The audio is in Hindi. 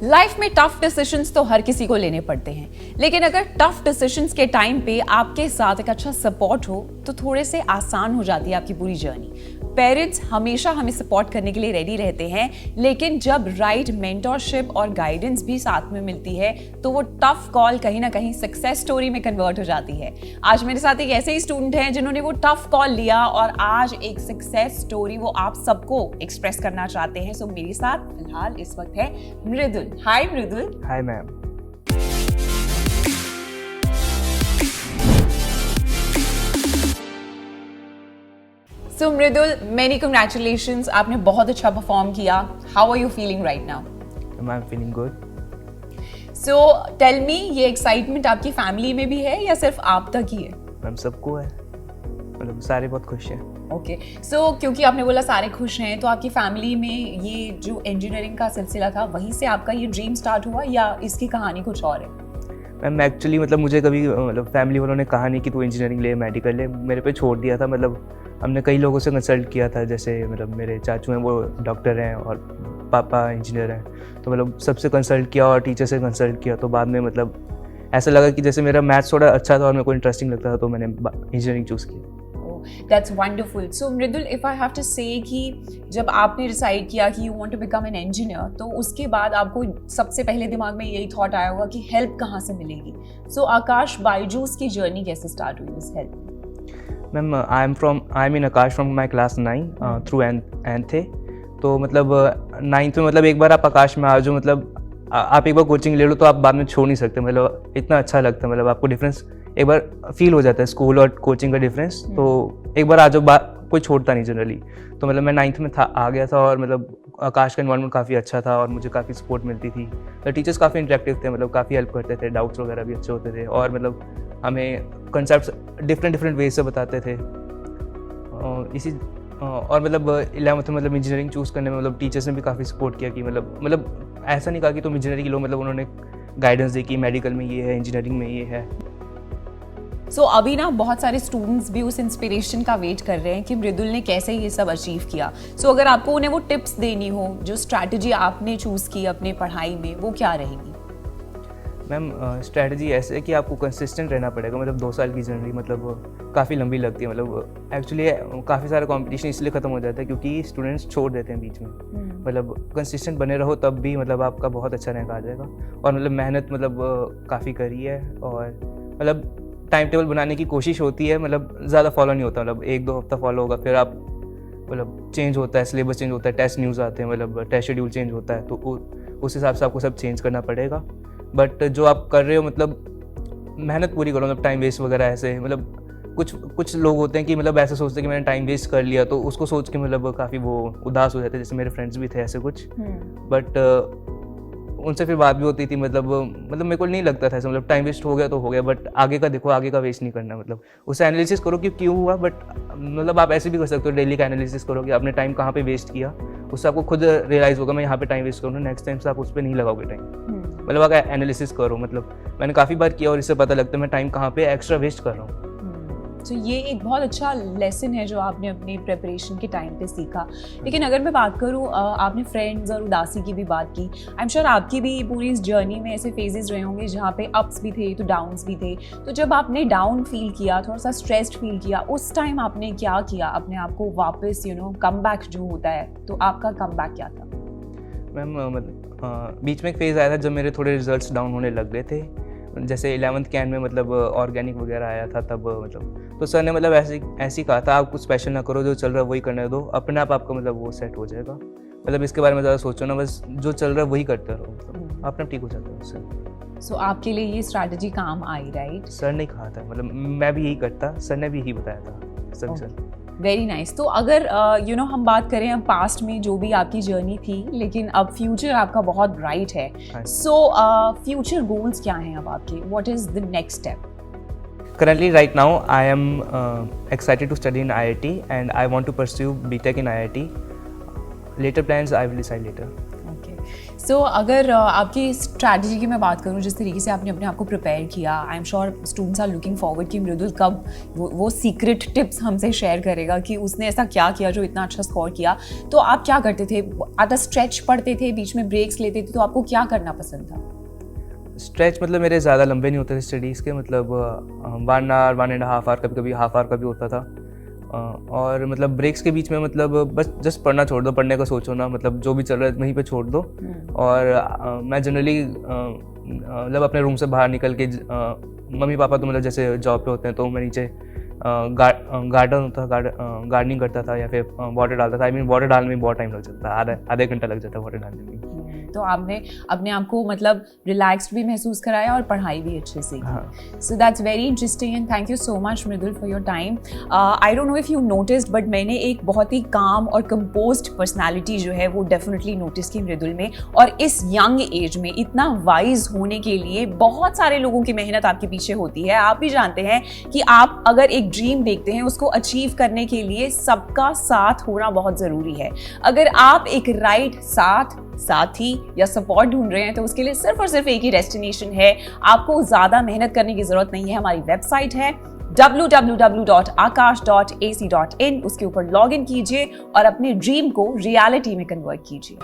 लाइफ में टफ डिसीजंस तो हर किसी को लेने पड़ते हैं, लेकिन अगर टफ डिसीजंस के टाइम पे आपके साथ एक अच्छा सपोर्ट हो तो थोड़े से आसान हो जाती है आपकी पूरी जर्नी। पेरेंट्स हमेशा हमें सपोर्ट करने के लिए रेडी रहते हैं, लेकिन जब राइट मेंटरशिप और गाइडेंस भी साथ में मिलती है तो वो टफ कॉल कहीं ना कहीं सक्सेस स्टोरी में कन्वर्ट हो जाती है। आज मेरे साथ एक ऐसे ही स्टूडेंट हैं जिन्होंने वो टफ कॉल लिया और आज एक सक्सेस स्टोरी वो आप सबको एक्सप्रेस करना चाहते हैं। सो मेरे साथ फिलहाल इस वक्त है Mridul. Hi Mridul. Hi ma'am. So Mridul, many congratulations, आपने बहुत अच्छा परफॉर्म किया। How are you feeling right now? I am feeling good. So tell me, ये एक्साइटमेंट आपकी फैमिली में भी है या सिर्फ आप तक ही है? मैम सबको है, मतलब सारे बहुत खुश हैं। ओके, सो क्योंकि आपने बोला सारे खुश हैं, तो आपकी फैमिली में ये जो इंजीनियरिंग का सिलसिला था वहीं से आपका ये ड्रीम स्टार्ट हुआ या इसकी कहानी कुछ और है? मैम एक्चुअली मतलब मुझे कभी मतलब फैमिली वालों ने कहा नहीं कि तू इंजीनियरिंग ले, मेडिकल ले, मेरे पे छोड़ दिया था। मतलब हमने कई लोगों से कंसल्ट किया था, जैसे मतलब मेरे चाचू हैं वो डॉक्टर हैं और पापा इंजीनियर हैं, तो मतलब सबसे कंसल्ट किया और टीचर से कंसल्ट किया। तो बाद में मतलब ऐसा लगा कि जैसे मेरा मैथ्स थोड़ा अच्छा था और मेरे को इंटरेस्टिंग लगता था, तो मैंने इंजीनियरिंग चूज़ किया। That's wonderful. So Mridul, if I have to say कि जब आपने डिसाइड किया कि you want to become an engineer, तो उसके बाद आपको सबसे पहले दिमाग में यही थॉट आया होगा कि हेल्प कहाँ से मिलेगी। So आकाश बायजूस की जर्नी कैसे स्टार्ट हुई उस help? Ma'am I am in Akash from my class 9 through ANTHE. तो मतलब 9th में मतलब एक बार आप आकाश में आ जाओ, मतलब आप एक बार कोचिंग ले लो तो आप बाद में छोड़ नहीं सकते। मतलब इतना अच्छा लगता है, मतलब आपको डिफरेंस एक बार फील हो जाता है स्कूल और कोचिंग का डिफरेंस। तो एक बार आ जाओ, कोई छोड़ता नहीं जनरली। तो मतलब मैं 9th में आ गया था और मतलब आकाश का इन्वायरमेंट काफ़ी अच्छा था और मुझे काफ़ी सपोर्ट मिलती थी। तो टीचर्स काफ़ी इंटरेक्टिव थे, मतलब काफ़ी हेल्प करते थे, डाउट्स वगैरह भी अच्छे होते थे और मतलब हमें कंसेप्ट्स डिफरेंट वेज से बताते थे। और मतलब 11th में मतलब इंजीनियरिंग चूज़ करने में मतलब टीचर्स ने भी काफ़ी सपोर्ट किया कि मतलब ऐसा नहीं कहा कि तुम इंजीनियरिंग लो, मतलब उन्होंने गाइडेंस दी कि मेडिकल में ये है, इंजीनियरिंग में ये है। सो अभी ना बहुत सारे स्टूडेंट्स भी उस इंस्पिरेशन का वेट कर रहे हैं कि मृदुल ने कैसे ये सब अचीव किया। सो अगर आपको उन्हें वो टिप्स देनी हो, जो स्ट्रैटेजी आपने चूज़ की अपने पढ़ाई में, वो क्या रहेगी? मैम स्ट्रैटेजी ऐसे है कि आपको कंसिस्टेंट रहना पड़ेगा। मतलब 2 साल की जर्नी मतलब काफ़ी लंबी लगती है। मतलब एक्चुअली काफ़ी सारा कंपटीशन इसलिए ख़त्म हो जाता है क्योंकि स्टूडेंट्स छोड़ देते हैं बीच में। मतलब कंसिस्टेंट बने रहो तब भी मतलब आपका बहुत अच्छा रैंक आ जाएगा। और मतलब मेहनत मतलब काफ़ी करी है और मतलब टाइम टेबल बनाने की कोशिश होती है, मतलब ज़्यादा फॉलो नहीं होता। मतलब 1-2 हफ्ता फॉलो होगा, फिर आप मतलब चेंज होता है, सिलेबस चेंज होता है, टेस्ट न्यूज़ आते हैं, मतलब टेस्ट शेड्यूल चेंज होता है, तो उस हिसाब से आपको सब चेंज करना पड़ेगा। बट जो आप कर रहे हो मतलब मेहनत पूरी करो, मतलब टाइम वेस्ट वगैरह ऐसे मतलब कुछ लोग होते हैं कि मतलब ऐसे सोचते हैं कि मैंने टाइम वेस्ट कर लिया, तो उसको सोच के मतलब काफ़ी वो उदास हो जाते हैं। जैसे मेरे फ्रेंड्स भी थे ऐसे कुछ, बट उनसे फिर बात भी होती थी। मतलब मेरे को नहीं लगता था ऐसा, मतलब टाइम वेस्ट हो गया तो हो गया, बट आगे का देखो, आगे का वेस्ट नहीं करना। मतलब उसे एनालिसिस करो कि क्यों हुआ, बट मतलब आप ऐसे भी कर सकते हो, डेली का एनालिसिस करो कि आपने टाइम कहाँ पे वेस्ट किया, उससे आपको खुद रियलाइज़ होगा मैं यहाँ पे टाइम वेस्ट करूँ, नेक्स्ट टाइम से आप उस पर नहीं लगाओगे टाइम। मतलब अगर एनालिसिस करो, मतलब मैंने काफ़ी बार किया और इससे पता लगता है मैं टाइम कहाँ पे एक्स्ट्रा वेस्ट कर रहा हूँ। तो ये एक बहुत अच्छा लेसन है जो आपने अपनी प्रिपरेशन के टाइम पे सीखा। लेकिन अगर मैं बात करूँ, आपने फ्रेंड्स और उदासी की भी बात की। आई एम श्योर आपकी भी पूरी इस जर्नी में ऐसे फेजेस रहे होंगे जहाँ पे अप्स भी थे तो डाउन्स भी थे। तो जब आपने डाउन फील किया, थोड़ा सा स्ट्रेस्ड फील किया, उस टाइम आपने क्या किया अपने आप को वापस कम बैक जो होता है, तो आपका कम बैक क्या था? मैम मतलब बीच में एक फेज़ आया था जब मेरे थोड़े रिजल्ट्स डाउन होने लग गए थे। जैसे 11th कैन में मतलब ऑर्गेनिक वगैरह आया था तब, मतलब तो सर ने मतलब ऐसे ही कहा था, आप कुछ स्पेशल ना करो, जो चल रहा है वही करने दो, अपने आप आपका मतलब वो सेट हो जाएगा। मतलब इसके बारे में ज़्यादा सोचो ना, बस जो चल रहा है वही करते रहो, मतलब अपने आप ठीक हो जाता है उससे। सो आपके लिए ये स्ट्रैटेजी काम आई, राइट? सर ने कहा था, मतलब मैं भी यही करता, सर ने भी यही बताया था सभी सर। Very nice. तो अगर हम बात करें अब पास्ट में जो भी आपकी जर्नी थी, लेकिन अब फ्यूचर आपका बहुत ब्राइट है। सो फ्यूचर गोल्स क्या हैं अब आपके? What is the next step? Currently, right now, I am excited to study in IIT and I want to pursue BTech in IIT. Later plans, I will decide later. Okay. सो अगर आपकी स्ट्रैटेजी की मैं बात करूं, जिस तरीके से आपने अपने आप को प्रिपेयर किया, I am sure students are looking forward कि मृदुल कब वो सीक्रेट टिप्स हमसे शेयर करेगा कि उसने ऐसा क्या किया जो इतना अच्छा स्कोर किया। तो आप क्या करते थे? एट अ स्ट्रेच पढ़ते थे, बीच में ब्रेक्स लेते थे, तो आपको क्या करना पसंद था? स्ट्रेच मतलब मेरे ज़्यादा लंबे नहीं होते थे स्टडीज़ के, मतलब 1 आवर 1.5 आवर, कभी कभी हाफ आवर का भी होता था। और मतलब ब्रेक्स के बीच में मतलब बस जस्ट पढ़ना छोड़ दो, पढ़ने का सोचो ना, मतलब जो भी चल रहा है वहीं पे छोड़ दो। और मैं जनरली मतलब अपने रूम से बाहर निकल के मम्मी पापा तो मतलब जैसे जॉब पे होते हैं, तो मैं नीचे गार्डन होता, गार्डनिंग करता था या फिर वाटर डालता था। आई मीन वाटर डालने में बहुत टाइम लग जाता था, आधे घंटा लग जाता वाटर डालने में। तो आपने अपने आप को मतलब रिलैक्स्ड भी महसूस कराया और पढ़ाई भी अच्छे से की। So that's very interesting and thank you so much Mridul for your time. I don't know if you noticed, but मैंने एक बहुत ही काम और कंपोज्ड पर्सनालिटी जो है वो डेफिनेटली नोटिस की मृदुल में। और इस यंग एज में इतना वाइज होने के लिए बहुत सारे लोगों की मेहनत आपके पीछे होती है। आप भी जानते हैं कि आप अगर एक ड्रीम देखते हैं, उसको अचीव करने के लिए सबका साथ होना बहुत ज़रूरी है। अगर आप एक राइट साथी या सपोर्ट ढूंढ रहे हैं, तो उसके लिए सिर्फ और सिर्फ एक ही डेस्टिनेशन है। आपको ज़्यादा मेहनत करने की ज़रूरत नहीं है। हमारी वेबसाइट है www.aakash.ac.in। उसके ऊपर लॉग इन कीजिए और अपने ड्रीम को रियलिटी में कन्वर्ट कीजिए।